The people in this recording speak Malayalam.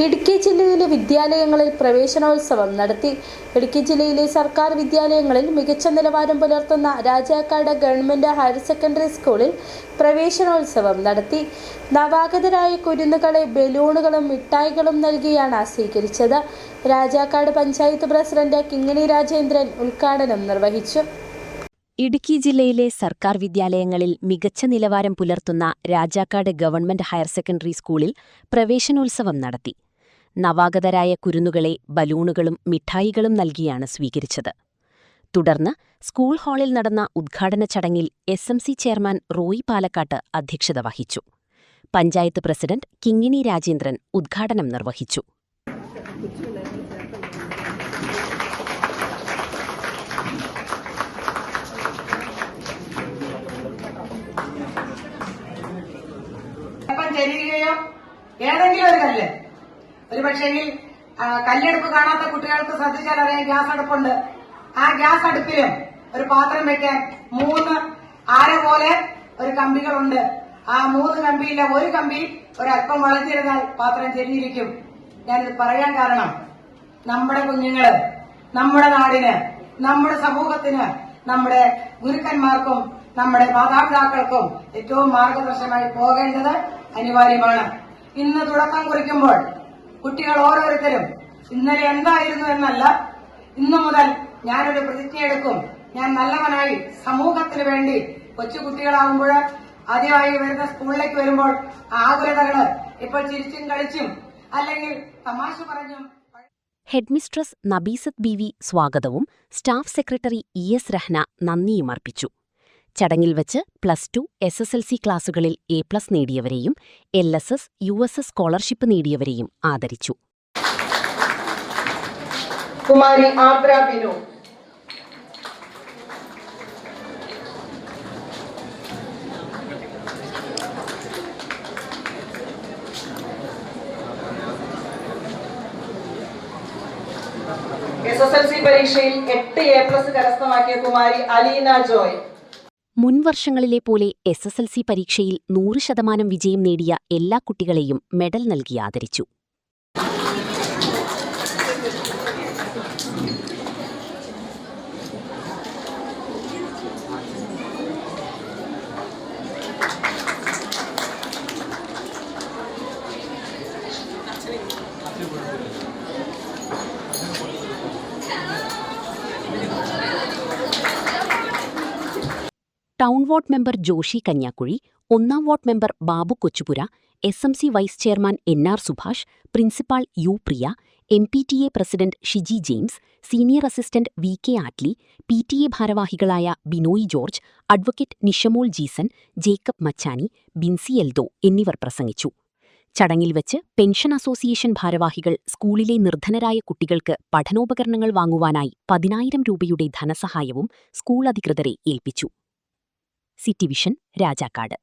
ഇടുക്കി ജില്ലയിലെ വിദ്യാലയങ്ങളിൽ പ്രവേശനോത്സവം നടത്തി. ഇടുക്കി ജില്ലയിലെ സർക്കാർ വിദ്യാലയങ്ങളിൽ മികച്ച നിലവാരം പുലർത്തുന്ന രാജാക്കാട് ഗവൺമെന്റ് ഹയർ സെക്കൻഡറി സ്കൂളിൽ പ്രവേശനോത്സവം നടത്തി. നവാഗതരായ കുരുന്നുകളെ ബലൂണുകളും മിഠായികളും നൽകിയാണ് സ്വീകരിച്ചത്. രാജാക്കാട് പഞ്ചായത്ത് പ്രസിഡന്റ് കിങ്ങിണി രാജേന്ദ്രൻ ഉദ്ഘാടനം നിർവഹിച്ചു. ഇടുക്കി ജില്ലയിലെ സർക്കാർ വിദ്യാലയങ്ങളിൽ മികച്ച നിലവാരം പുലർത്തുന്ന രാജാക്കാട് ഗവൺമെന്റ് ഹയർ സെക്കൻഡറി സ്കൂളിൽ പ്രവേശനോത്സവം നടത്തി. നവാഗതരായ കുരുന്നുകളെ ബലൂണുകളും മിഠായികളും നൽകിയാണ് സ്വീകരിച്ചത്. തുടർന്ന് സ്കൂൾ ഹാളിൽ നടന്ന ഉദ്ഘാടന ചടങ്ങിൽ SMC ചെയർമാൻ റോയി പാലക്കാട്ട് അധ്യക്ഷത വഹിച്ചു. പഞ്ചായത്ത് പ്രസിഡന്റ് കിങ്ങിണി രാജേന്ദ്രൻ ഉദ്ഘാടനം നിർവഹിച്ചു. ചെരിയുകയോ ഏതെങ്കിലും ഒരു കല്ല് ഒരു പക്ഷേങ്കിൽ കല്ലെടുപ്പ് കാണാത്ത കുട്ടികൾക്ക് ശ്രദ്ധിച്ചാൽ അറിയാം, ഗ്യാസ് അടുപ്പുണ്ട്. ആ ഗ്യാസ് അടുപ്പിലും ഒരു പാത്രം വെക്കാൻ 3 ആര പോലെ ഒരു കമ്പികളുണ്ട്. ആ 3 കമ്പിയിലെ ഒരു കമ്പി ഒരല്പം വളഞ്ഞിരുന്നാൽ പാത്രം ചെരിഞ്ഞിരിക്കും. ഞാനിത് പറയാൻ കാരണം നമ്മുടെ കുഞ്ഞുങ്ങള് നമ്മുടെ നാടിന്, നമ്മുടെ സമൂഹത്തിന്, നമ്മുടെ ഗുരുക്കന്മാർക്കും നമ്മുടെ മാതാപിതാക്കൾക്കും ഏറ്റവും മാർഗദർശനമായി പോകേണ്ടത് അനിവാര്യമാണ്. ഇന്ന് തുടക്കം കുറിക്കുമ്പോൾ കുട്ടികൾ ഓരോരുത്തരും ഇന്നലെ എന്തായിരുന്നു എന്നല്ല, ഇന്നു മുതൽ ഞാനൊരു പ്രതിജ്ഞയെടുക്കും. ഞാൻ നല്ലവനായി സമൂഹത്തിന് വേണ്ടി കൊച്ചുകുട്ടികളാവുമ്പോൾ ആദ്യമായി വരുന്ന സ്കൂളിലേക്ക് വരുമ്പോൾ ആകുലതകള് ഇപ്പോൾ ചിരിച്ചും കളിച്ചും അല്ലെങ്കിൽ തമാശ പറഞ്ഞും. ഹെഡ്മിസ്ട്രസ് നബീസത്ത് ബീവി സ്വാഗതവും സ്റ്റാഫ് സെക്രട്ടറി ES രഹ്ന നന്ദിയും അർപ്പിച്ചു. ചടങ്ങിൽ വച്ച് +2 SSLC ക്ലാസുകളിൽ A+ നേടിയവരെയും LSS USS സ്കോളർഷിപ്പ് നേടിയവരെയും ആദരിച്ചു. കുമാരി ആദ്ര ബിനു, SSLC പരീക്ഷയിൽ 8 A+ കരസ്ഥമാക്കിയ കുമാരി അലീന ജോയ്. മുൻവർഷങ്ങളിലെ പോലെ SSLC പരീക്ഷയിൽ 100% വിജയം നേടിയ എല്ലാ കുട്ടികളെയും മെഡൽ നൽകി ആദരിച്ചു. Town ward member Joshi Kanyakuzhi, 1ാം ward member Babu Kochupura, SMC vice chairman NR Subhash, principal U Priya, MPTA president Shiji James, senior assistant VK Attli, PTA ഭാരവാഹികളായ Binoy George, advocate Nishamol Jeesan, Jacob Machani, Binsi Eldo എന്നിവർ പ്രസംഗിച്ചു. ചടങ്ങിൽ വച്ച് പെൻഷൻ അസോസിയേഷൻ ഭാരവാഹികൾ സ്കൂളിലെ നിർധനരായ കുട്ടികൾക്ക് പഠനോപകരണങ്ങൾ വാങ്ങുവാനായി 10,000 രൂപയുടെ ധനസഹായവും സ്കൂൾ അധികൃതരെ ഏൽപ്പിച്ചു. City vision, Rajakkad.